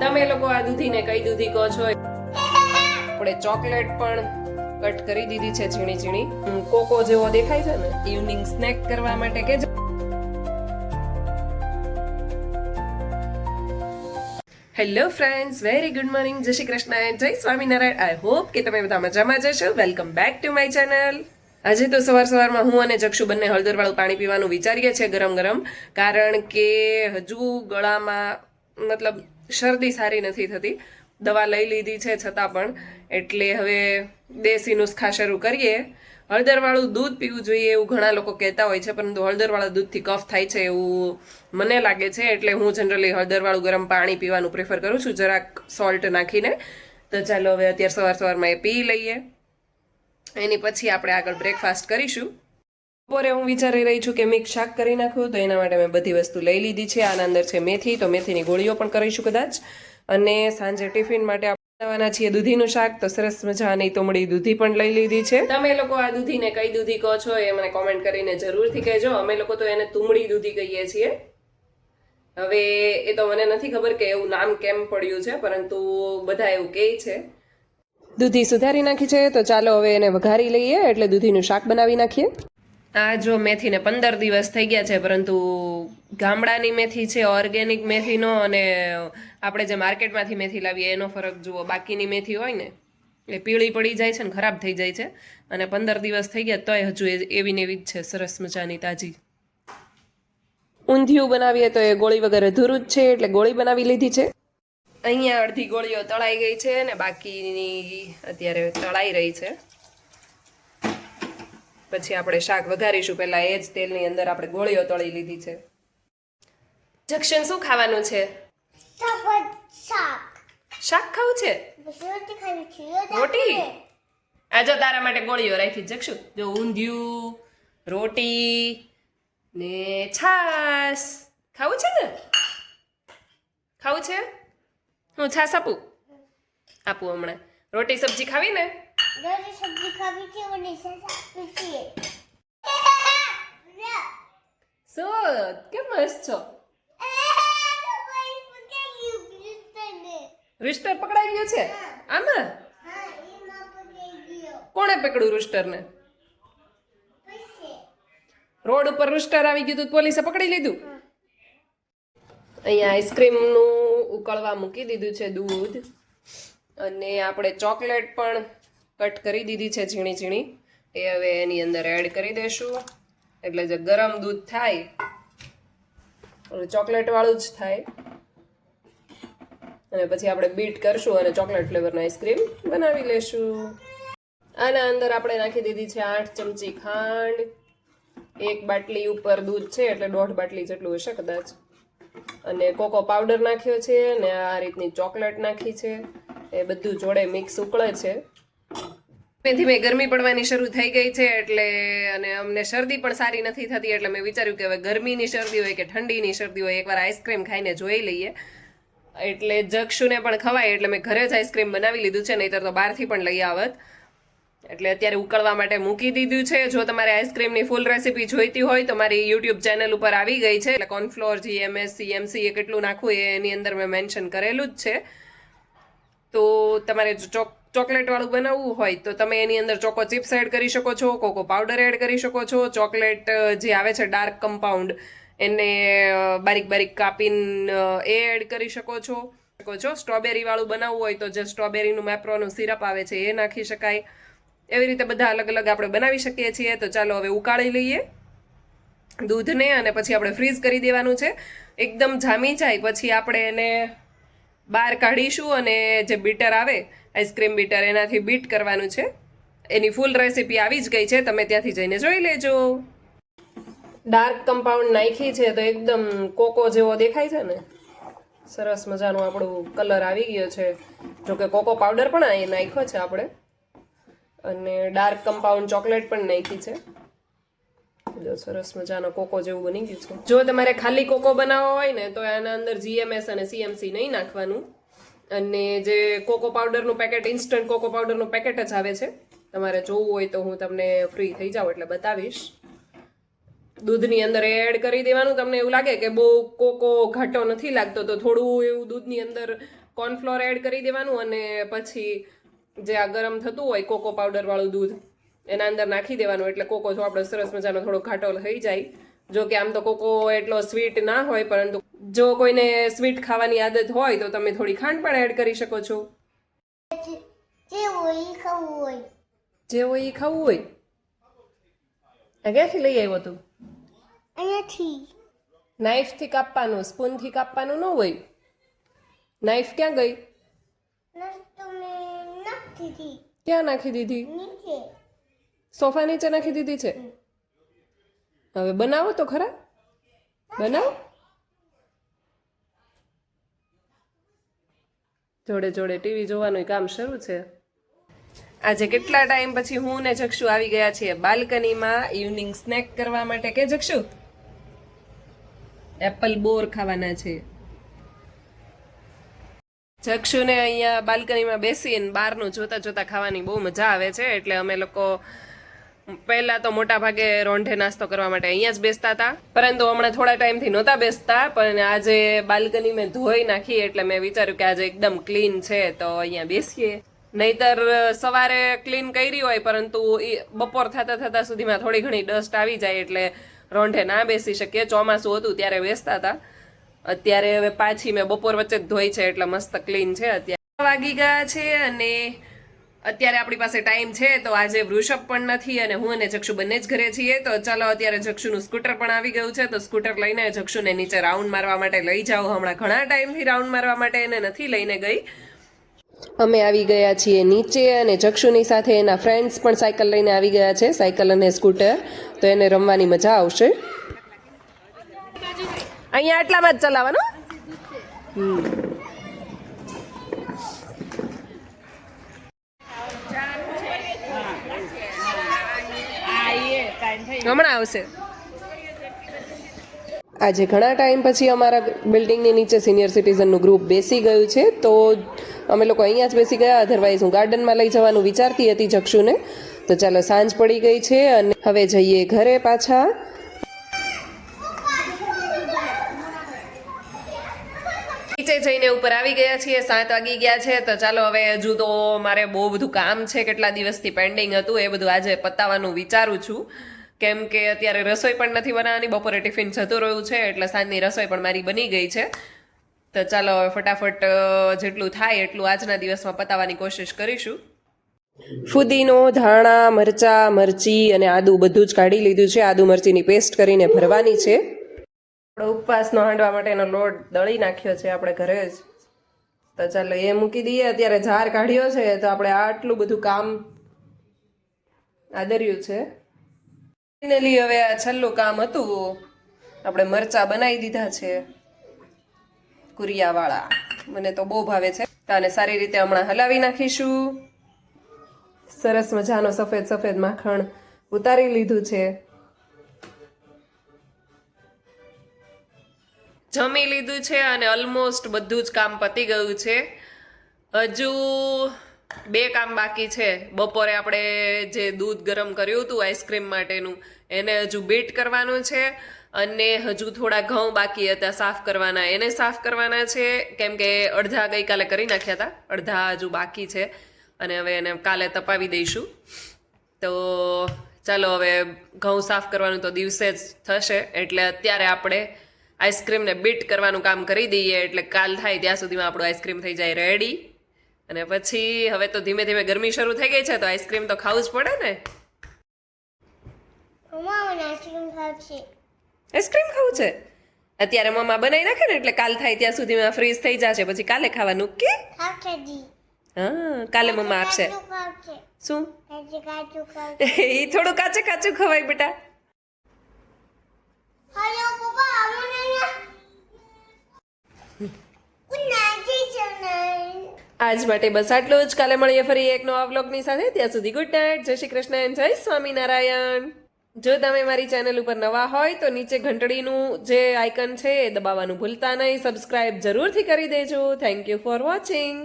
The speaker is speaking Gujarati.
તમે લોકો આ દૂધીને કઈ દૂધી કહો છો? આપણે ચોકલેટ પણ કટ કરી દીધી છે ઝીણી ઝીણી. કોકો જેવો દેખાય છે ને, ઇવનિંગ સ્નેક કરવા માટે કે hello friends, very good morning, જય શ્રી કૃષ્ણ એન્ડ જય સ્વામિનારાયણ. આઈ હોપ કે તમે બધા મજામાં જશો. Welcome back to my channel. આજે તો સવારમાં હું અને જક્ષુ બંને હળદરવાળું પાણી પીવાનું વિચારીએ છીએ ગરમ ગરમ, કારણ કે હજુ ગળામાં મતલબ શરદી સારી નથી થતી. દવા લઈ લીધી છે છતાં પણ, એટલે હવે દેશી નુસ્ખા શરૂ કરીએ. હળદરવાળું દૂધ પીવું જોઈએ એવું ઘણા લોકો કહેતા હોય છે, પરંતુ હળદરવાળા દૂધથી કફ થાય છે એવું મને લાગે છે. એટલે હું જનરલી હળદરવાળું ગરમ પાણી પીવાનું પ્રેફર કરું છું, જરાક સોલ્ટ નાખીને. તો ચાલો હવે અત્યારે સવારમાં એ પી લઈએ. એની પછી આપણે આગળ બ્રેકફાસ્ટ કરીશું. બપોરે હું વિચારી રહી છું કે મિક્સ શાક કરી નાખું, તો એના માટે મેં બધી વસ્તુ લઈ લીધી છે. આના અંદર છે મેથી, તો મેથીની ગોળીઓ પણ કરીશું કદાચ. અને સાંજે ટિફિન માટે આપણે બનાવવાના છીએ દૂધીનું શાક, તો સરસ મજાની તોમડી દૂધી પણ લઈ લીધી છે. તમે લોકો આ દૂધીને કઈ દૂધી કહો છો એ મને કોમેન્ટ કરીને જરૂરથી કહેજો. અમે લોકો તો એને તુમડી દૂધી કહીએ છીએ. હવે એ તો મને નથી ખબર કે એવું નામ કેમ પડ્યું છે, પરંતુ બધા એવું કહે છે. દૂધી સુધારી નાખી છે, તો ચાલો હવે એને વઘારી લઈએ, એટલે દૂધીનું શાક બનાવી નાખીએ. આ જો મેથીને 15 દિવસ થઈ ગયા છે, પરંતુ ગામડાની મેથી છે, ઓર્ગેનિક મેથીનો, અને આપણે જે માર્કેટમાંથી મેથી લાવીએ એનો ફરક જુઓ. બાકીની મેથી હોય ને એ પીળી પડી જાય છે ને ખરાબ થઈ જાય છે, અને 15 દિવસ થઈ ગયા તોય હજુ એવી ને એવી જ છે, સરસ મજાની તાજી. ઊંધિયું બનાવીએ તો એ ગોળી વગર અધૂરું જ છે, એટલે ગોળી બનાવી લીધી છે. અહીંયા અડધી ગોળીઓ તળાઈ ગઈ છે ને બાકીની અત્યારે તળાઈ રહી છે. પછી આપણે શાક વઘારીશું. પહેલા એ જ તેલની અંદર આપણે ગોળીઓ તળી લીધી છે. જક્ષન શું ખાવાનું છે? શાક ખાવું છે? રોટી? આ જો તારા માટે ગોળીઓ રાખી જક્ષુ. જો ઊંધિયું, રોટી ને છાસ ખાવું છે ને? ખાવું છે? હું છાસ આપું હમણાં. રોટી સબ્જી ખાવી ને? શું કેમ મસ્ત છો? રૂસ્ટર પકડાઈ ગયું છે આમાં? કોણે પકડ્યું રૂસ્ટરને? રોડ ઉપર રૂસ્ટર આવી ગયું, પોલીસે પકડી લીધું. અહીંયા આઈસ્ક્રીમનું ઉકળવા મૂકી દીધું છે દૂધ, અને આપણે ચોકલેટ પણ કટ કરી દીધી છે ઝીણી ઝીણી. એ હવે એની અંદર એડ કરી દઈશું, એટલે જે ગરમ દૂધ થાય ચોકલેટ વાળું જ થાય. અને પછી આપણે બીટ કરશું અને ચોકલેટ ફ્લેવરનો આઈસ્ક્રીમ બનાવી લેશું. આના અંદર આપણે નાખી દીધી છે 8 ચમચી ખાંડ. 1 બાટલી ઉપર દૂધ છે, એટલે 1.5 બાટલી જેટલું હશે કદાચ. અને કોકો પાવડર નાખ્યો છે, ને આ રીતની ચોકલેટ નાખી છે. એ બધું જોડે મિક્સ ઉકળે છે. ધીમે ધીમે ગરમી પડવાની શરૂ થઈ ગઈ છે, એટલે અને અમને શરદી પણ સારી નથી થતી, એટલે મેં વિચાર્યું કે હવે ગરમીની શરદી હોય કે ઠંડીની શરદી હોય, એકવાર આઈસ્ક્રીમ ખાઈને જોઈ લઈએ. એટલે જક્ષુને પણ ખવાય, એટલે મેં ઘરે જ આઈસ્ક્રીમ બનાવી લીધું છે, નહીંતર તો બહારથી પણ લઈ આવત. એટલે અત્યારે ઉકળવા માટે મૂકી દીધું છે. જો તમારે આઈસ્ક્રીમની ફૂલ રેસીપી જોઈતી હોય તો મારી યુટ્યુબ ચેનલ ઉપર આવી ગઈ છે. એટલે કોર્નફ્લોર, GMS, CMC એ કેટલું નાખવું એ એની અંદર મેં મેન્શન કરેલું જ છે. તો તમારે ચોકલેટ વાળું બનાવવું હોય તો તમે એની અંદર ચોકો ચિપ્સ એડ કરી શકો છો, કોકો પાવડર એડ કરી શકો છો, ચોકલેટ જે આવે છે ડાર્ક કમ્પાઉન્ડ એને બારીક બારીક કાપીને એ એડ કરી શકો છો. સ્ટ્રોબેરી વાળું બનાવવું હોય તો જે સ્ટ્રોબેરીનું મેપ્રોનું સિરપ આવે છે એ નાખી શકાય. એવી રીતે બધા અલગ અલગ આપણે બનાવી શકીએ છીએ. તો ચાલો હવે ઉકાળી લઈએ દૂધને, અને પછી આપણે ફ્રીઝ કરી દેવાનું છે. એકદમ જામી જાય પછી આપણે એને બહાર કાઢીશું, અને જે બીટર આવે આઈસ્ક્રીમ બીટર એનાથી બીટ કરવાનું છે. એની ફૂલ રેસીપી આવી જ ગઈ છે, તમે ત્યાંથી જઈને જોઈ લેજો. ડાર્ક કમ્પાઉન્ડ નાખી છે તો એકદમ કોકો જેવો દેખાય છે ને, સરસ મજાનું આપણું કલર આવી ગયો છે. જોકે કોકો પાવડર પણ અહીં નાખ્યો છે આપણે, અને ડાર્ક કમ્પાઉન્ડ ચોકલેટ પણ નાખી છે. સરસ મજાનો કોકો જેવું બની ગયું છે. જો તમારે ખાલી કોકો બનાવવો હોય ને તો એના અંદર GMS અને CMC નહીં નાખવાનું. અને જે કોકો પાવડરનું પેકેટ, ઇન્સ્ટન્ટ કોકો પાવડરનું પેકેટ જ આવે છે, તમારે જોવું હોય તો હું તમને ફ્રી થઈ જાઉં એટલે બતાવીશ. દૂધની અંદર એડ કરી દેવાનું. તમને એવું લાગે કે બહુ કોકો ઘાટો નથી લાગતો તો થોડું એવું દૂધની અંદર કોર્નફ્લોર એડ કરી દેવાનું અને પછી જે આ ગરમ થતું હોય કોકો પાવડર વાળું દૂધ એના અંદર નાખી દેવાનું એટલે કોકો જો આપણો સરસ મજાનો થોડો ઘાટો થઈ જાય. જો કે આમ તો કોકો એટલો સ્વીટ ના હોય, પરંતુ જો કોઈને સ્વીટ ખાવાની આદત હોય તો તમે થોડી ખાંડ પણ એડ કરી શકો છો. જે હોય એ ખાવું હોય. આ ક્યાંથી લઈ આવ્યો તું? અહીંયાથી. નાઈફથી કાપવાનું, સ્પૂનથી કાપવાનું ન હોય. નાઈફ ક્યાં ગઈ? ક્યાં નાખી દીધી? સોફા નીચે નાખી દીધી છે. હવે બનાવો તો ખરા. બનાવો. જોડે જોડે ટીવી જોવાનું કામ શરૂ છે. આજે કેટલા ટાઈમ પછી હું ને જક્ષુ આવી ગયા છીએ બાલ્કનીમાં ઇવનિંગ સ્નેક કરવા માટે. કે જક્ષુ એપલ બોર ખાવાના છે. જક્ષુને અહીંયા બાલ્કનીમાં બેસીને બહારનું જોતા જોતા ખાવાની બહુ મજા આવે છે. એટલે અમે લોકો પહેલા તો મોટા ભાગે રોંઢે નાસ્તો કરવા માટે અહીંયા જ બેસતા હતા, પરંતુ હમણાં થોડા ટાઈમથી નહોતા બેસતા. પણ આજે બાલ્કની મેં ધોઈ નાખી એટલે મેં વિચાર્યું કે આજે એકદમ ક્લીન છે તો અહીંયા બેસીએ. નહીતર સવારે ક્લીન કરી હોય પરંતુ બપોર થતા થતા સુધીમાં થોડી ઘણી ડસ્ટ આવી જાય એટલે રોંઢે ના બેસી શકીએ. ચોમાસું હતું ત્યારે બેસતા હતા. અત્યારે હવે પાછી મેં બપોર વચ્ચે જ ધોઈ છે એટલે મસ્ત ક્લીન છે. અત્યારે વાગી ગયા છે અને અત્યારે આપણી પાસે ટાઈમ છે તો આજે વૃષભ પણ નથી અને હું અને જક્ષુ બંને જ ઘરે છીએ. તો ચાલો અત્યારે જક્ષુનું સ્કૂટર પણ આવી ગયું છે તો સ્કૂટર લઈને જક્ષુને નીચે રાઉન્ડ મારવા માટે લઈ જાઓ. હમણાં ઘણા ટાઈમથી રાઉન્ડ મારવા માટે એને નથી લઈને ગઈ. અમે આવી ગયા છીએ નીચે અને જક્ષુની સાથે એના ફ્રેન્ડ્સ પણ સાયકલ લઈને આવી ગયા છે, સાયકલ અને સ્કૂટર. તો એને રમવાની મજા આવશે. અહીંયા આટલામાં જ ચલાવવાનું. હમણાં આવશે. આજે ઘણા ટાઈમ પછી અમારા બિલ્ડિંગની નીચે સિનિયર સિટીઝનનું ગ્રુપ બેસી ગયું છે તો અમે લોકો અહીંયા જ બેસી ગયા. અધરવાઇઝ હું ગાર્ડનમાં લઈ જવાનું વિચારતી હતી જક્ષુને. તો ચાલો સાંજ પડી ગઈ છે અને હવે જઈએ ઘરે પાછા. નીચે જઈને ઉપર આવી ગયા છીએ. 7 વાગી ગયા છે તો ચાલો હવે હજુ તો મારે બહુ બધું કામ છે, કેટલા દિવસથી પેન્ડિંગ હતું એ બધું આજે પતાવવાનું વિચારું છું. કેમ કે અત્યારે રસોઈ પણ નથી બનાવવાની, બપોરે ટિફિન જતું રહ્યું છે એટલે સાંજની રસોઈ પણ મારી બની ગઈ છે. તો ચાલો હવે ફટાફટ જેટલું થાય એટલું આજના દિવસમાં પતાવવાની કોશિશ કરીશું. ફુદીનો, ધાણા, મરચા, મરચી અને આદુ બધું જ કાઢી લીધું છે. આદુ મરચીની પેસ્ટ કરીને ભરવાની છે. આપણે ઉપવાસનો હાંડવા માટેનો લોટ દળી નાખ્યો છે આપણે ઘરે જ. તો ચાલો એ મૂકી દઈએ. અત્યારે ઝાર કાઢ્યો છે તો આપણે આટલું બધું કામ આદર્યું છે. ફાઇનલી હવે આ છેલ્લું કામ હતું. આપણે મરચા બનાવી દીધા છે કુરિયાવાળા. મને તો બહુ ભાવે છે. તો આને સારી રીતે હમણાં હલાવી નાખીશું. સરસ મજાનો સફેદ સફેદ માખણ ઉતારી લીધું છે. જમી લીધું છે અને ઓલમોસ્ટ બધું જ કામ પતી ગયું છે. હજુ 2 કામ બાકી છે. બપોરે આપણે જે દૂધ ગરમ કર્યું હતું આઈસ્ક્રીમ માટેનું એને હજુ બીટ કરવાનું છે અને હજુ થોડા ઘઉં બાકી હતા સાફ કરવાના, એને સાફ કરવાના છે. કેમ કે અડધા ગઈકાલે કરી નાખ્યા હતા, અડધા હજુ બાકી છે અને હવે એને કાલે તપાવી દઈશું. તો ચાલો હવે ઘઉં સાફ કરવાનું તો દિવસે જ થશે એટલે અત્યારે આપણે આઈસ્ક્રીમને બીટ કરવાનું કામ કરી દઈએ એટલે કાલ થાય ત્યાં સુધીમાં આપણું આઈસ્ક્રીમ થઈ જાય રેડી. અને પછી હવે તો ધીમે ધીમે ગરમી શરૂ થઈ ગઈ છે તો આઈસ્ક્રીમ તો ખાવું જ પડે ને. આઈસ્ક્રીમ ખાવું છે? અત્યારે મમ્મા બનાવી નાખે ને એટલે કાલ થાય ત્યાં સુધીમાં ફ્રીઝ થઈ જશે પછી કાલે ખાવાનું. કે હા કાલે મમ્મા આપશે. શું? એ થોડું કાચે કાચું ખવાય બેટા. આજ માટે બસ આટલું જ. કાલે મળીએ ફરી એક નવા વ્લોગની સાથે. ત્યાં સુધી ગુડ નાઇટ, જય શ્રી કૃષ્ણ એન્ડ જય સ્વામિનારાયણ. જો તમે મારી ચેનલ ઉપર નવા હોય તો નીચે ઘંટડીનું જે આઇકન છે એ દબાવવાનું ભૂલતા નહીં. સબસ્ક્રાઇબ જરૂરથી કરી દેજો. Thank you for watching.